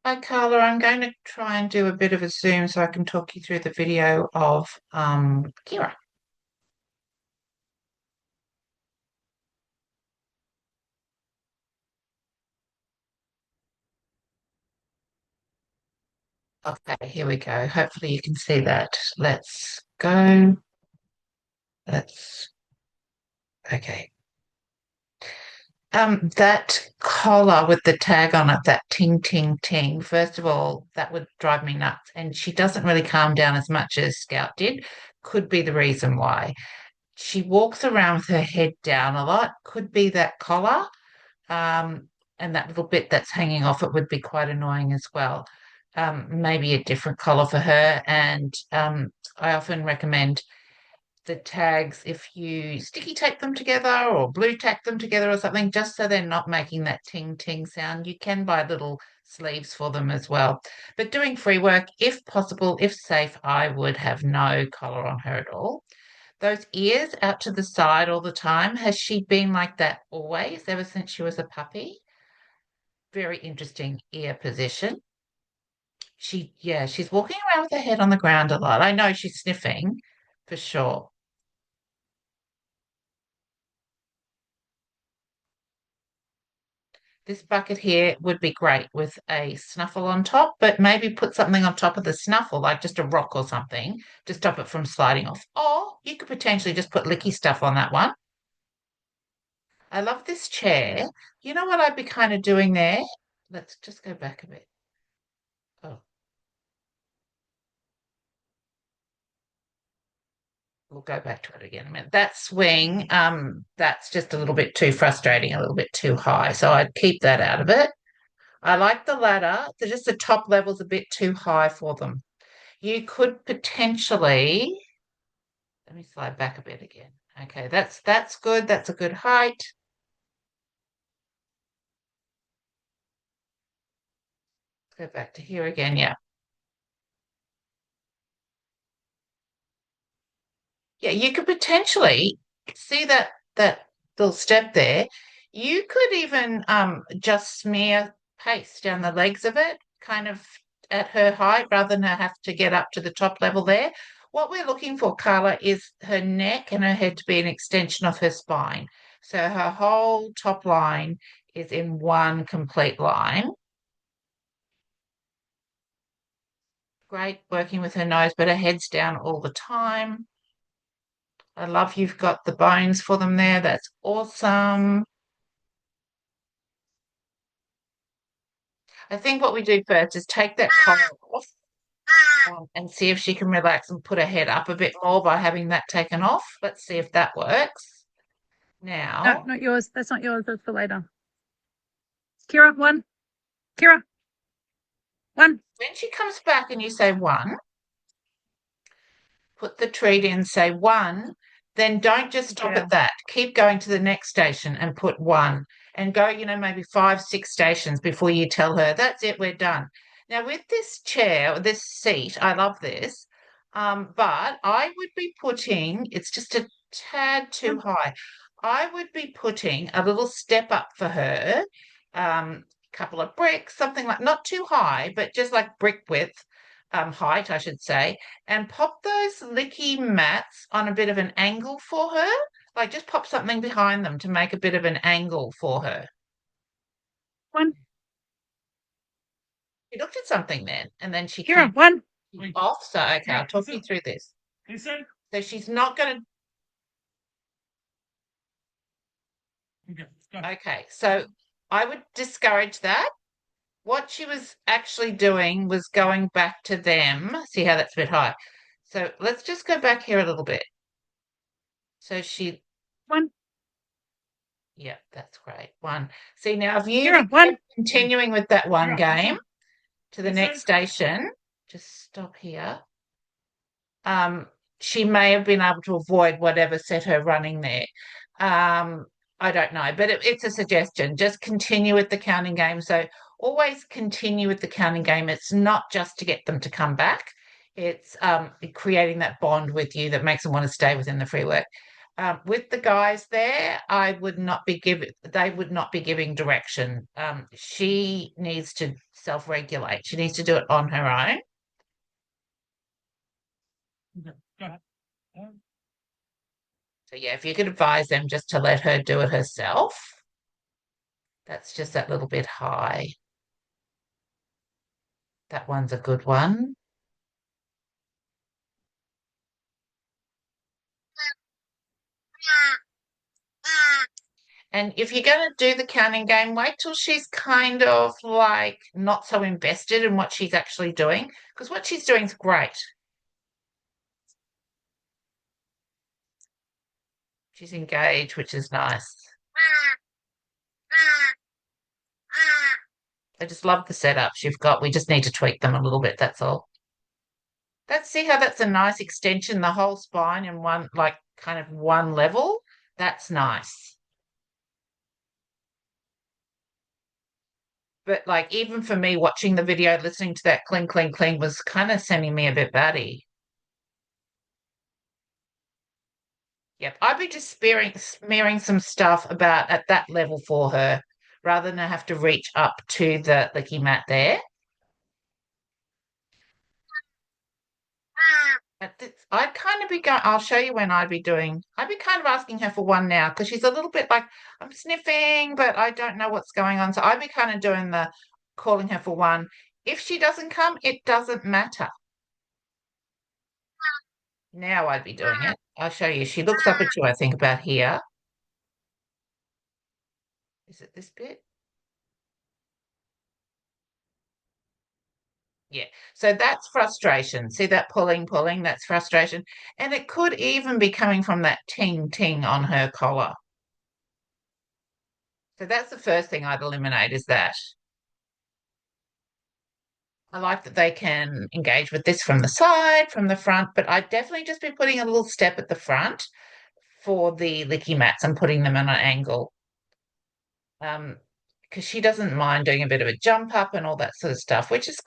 Hi, Carla. I'm going to try and do a bit of a Zoom so I can talk you through the video of Kira. Okay, here we go. Hopefully you can see that. Let's go. Let's okay. That collar with the tag on it, that ting ting ting, first of all, that would drive me nuts. And she doesn't really calm down as much as Scout did. Could be the reason why. She walks around with her head down a lot. Could be that collar. Um, and that little bit that's hanging off it would be quite annoying as well. Maybe a different color for her. And I often recommend the tags if you sticky tape them together or blue tack them together or something, just so they're not making that ting ting sound. You can buy little sleeves for them as well. But doing free work, if possible, if safe, I would have no collar on her at all. Those ears out to the side all the time. Has she been like that always, ever since she was a puppy? Very interesting ear position. Yeah, she's walking around with her head on the ground a lot. I know she's sniffing for sure. This bucket here would be great with a snuffle on top, but maybe put something on top of the snuffle, like just a rock or something, to stop it from sliding off. Or you could potentially just put licky stuff on that one. I love this chair. You know what I'd be kind of doing there? Let's just go back a bit. Oh, we'll go back to it again in a minute. That swing, that's just a little bit too frustrating, a little bit too high. So I'd keep that out of it. I like the ladder. Just the top level's a bit too high for them. You could potentially, let me slide back a bit again. Okay, that's good. That's a good height. Let's go back to here again. Yeah. Yeah, you could potentially see that little step there. You could even just smear paste down the legs of it, kind of at her height, rather than her have to get up to the top level there. What we're looking for, Carla, is her neck and her head to be an extension of her spine. So her whole top line is in one complete line. Great working with her nose, but her head's down all the time. I love you've got the bones for them there. That's awesome. I think what we do first is take that collar off and see if she can relax and put her head up a bit more by having that taken off. Let's see if that works. No, Now, not yours. That's not yours. That's for later. Kira, one. Kira, one. when she comes back and you say one, put the treat in, say one, then don't just stop Yeah. at that. Keep going to the next station and put one and go, maybe five, six stations before you tell her, that's it, we're done. Now, with this chair, this seat, I love this, but I would be putting, it's just a tad too high. I would be putting a little step up for her, couple of bricks, something like, not too high, but just like brick width, height, I should say, and pop those licky mats on a bit of an angle for her. Like just pop something behind them to make a bit of an angle for her. One. She looked at something then, and then she came Kira, one. off. So, okay, I'll talk you through this. So she's not going to. Okay, so I would discourage that. What she was actually doing was going back to them. See how that's a bit high. So let's just go back here a little bit. So she One. Yeah, that's great. One. See, now if you Kira, one. continuing with that one game to the next station, just stop here. Um, she may have been able to avoid whatever set her running there. Um, I don't know, but it's a suggestion. Just continue with the counting game. So always continue with the counting game. It's not just to get them to come back. It's creating that bond with you that makes them want to stay within the free work. With the guys there, I would not be giving. They would not be giving direction. She needs to self-regulate. She needs to do it on her own. So yeah, if you could advise them just to let her do it herself, that's just that little bit high. That one's a good one. And if you're going to do the counting game, wait till she's kind of like not so invested in what she's actually doing, because what she's doing is great. She's engaged, which is nice. I just love the setups you've got. We just need to tweak them a little bit. That's all. See how that's a nice extension, the whole spine in one, like kind of one level. That's nice. But like even for me watching the video, listening to that cling, cling, cling was kind of sending me a bit batty. Yep. I'd be just smearing some stuff about at that level for her rather than have to reach up to the licky mat there. I'd kind of be going, I'll show you when I'd be kind of asking her for one now because she's a little bit like, I'm sniffing, but I don't know what's going on. So I'd be kind of doing the calling her for one. If she doesn't come, it doesn't matter. Now I'd be doing it. I'll show you. She looks up at you, I think, about here. Is it this bit? Yeah. So that's frustration. See that pulling, pulling, that's frustration. And it could even be coming from that ting, ting on her collar. So that's the first thing I'd eliminate is that. I like that they can engage with this from the side, from the front, but I'd definitely just be putting a little step at the front for the licky mats and putting them on an angle. Because she doesn't mind doing a bit of a jump up and all that sort of stuff, which is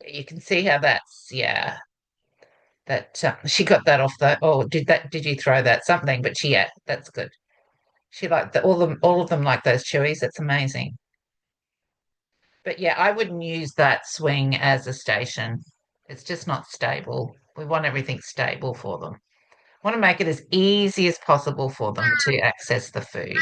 you can see how that's yeah that she got that off the oh did you throw that something but she yeah that's good she liked all of them like those chewies that's amazing but yeah I wouldn't use that swing as a station it's just not stable we want everything stable for them want to make it as easy as possible for them to access the food.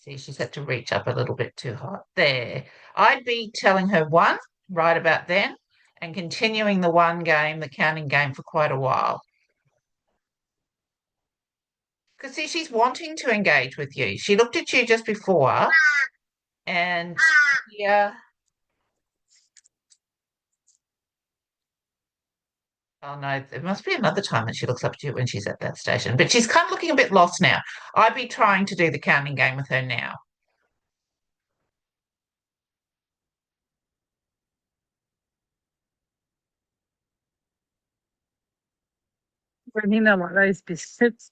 See, she's had to reach up a little bit too hard. There. I'd be telling her one right about then and continuing the one game, the counting game, for quite a while. Because, see, she's wanting to engage with you. She looked at you just before and, yeah. Oh, no, there must be another time that she looks up at you when she's at that station. But she's kind of looking a bit lost now. I'd be trying to do the counting game with her now. Bringing them like those biscuits.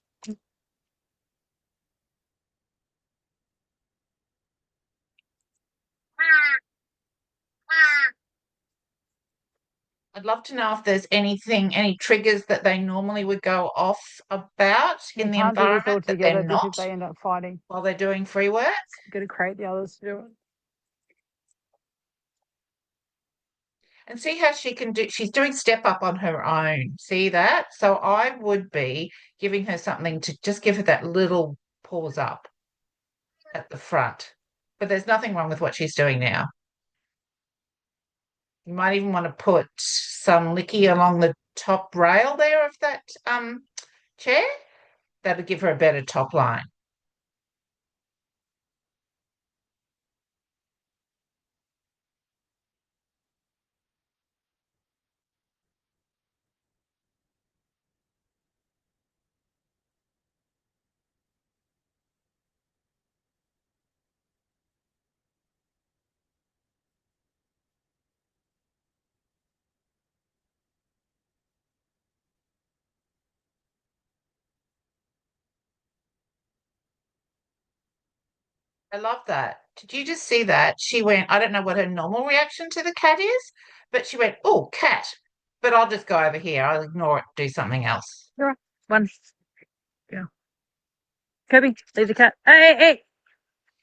I'd love to know if there's any triggers that they normally would go off about You in the can't do this all environment that they're together not because they end up fighting. while they're doing free work. You've got to create the others to do it. And see how she can do, she's doing step up on her own. See that? So I would be giving her something to just give her that little pause up at the front. But there's nothing wrong with what she's doing now. You might even want to put some licky along the top rail there of that chair. That'll give her a better top line. I love that. Did you just see that? She went, I don't know what her normal reaction to the cat is, but she went, oh, cat. But I'll just go over here. I'll ignore it, do something else. Kira, one. Go. Kirby, leave the cat. Hey, hey, hey.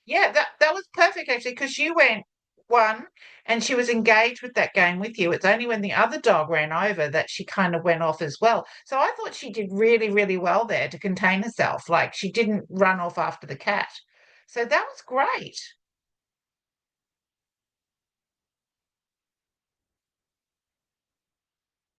Yeah, that was perfect actually, because you went one and she was engaged with that game with you. It's only when the other dog ran over that she kind of went off as well. So I thought she did really, really well there to contain herself. Like she didn't run off after the cat. So that was great.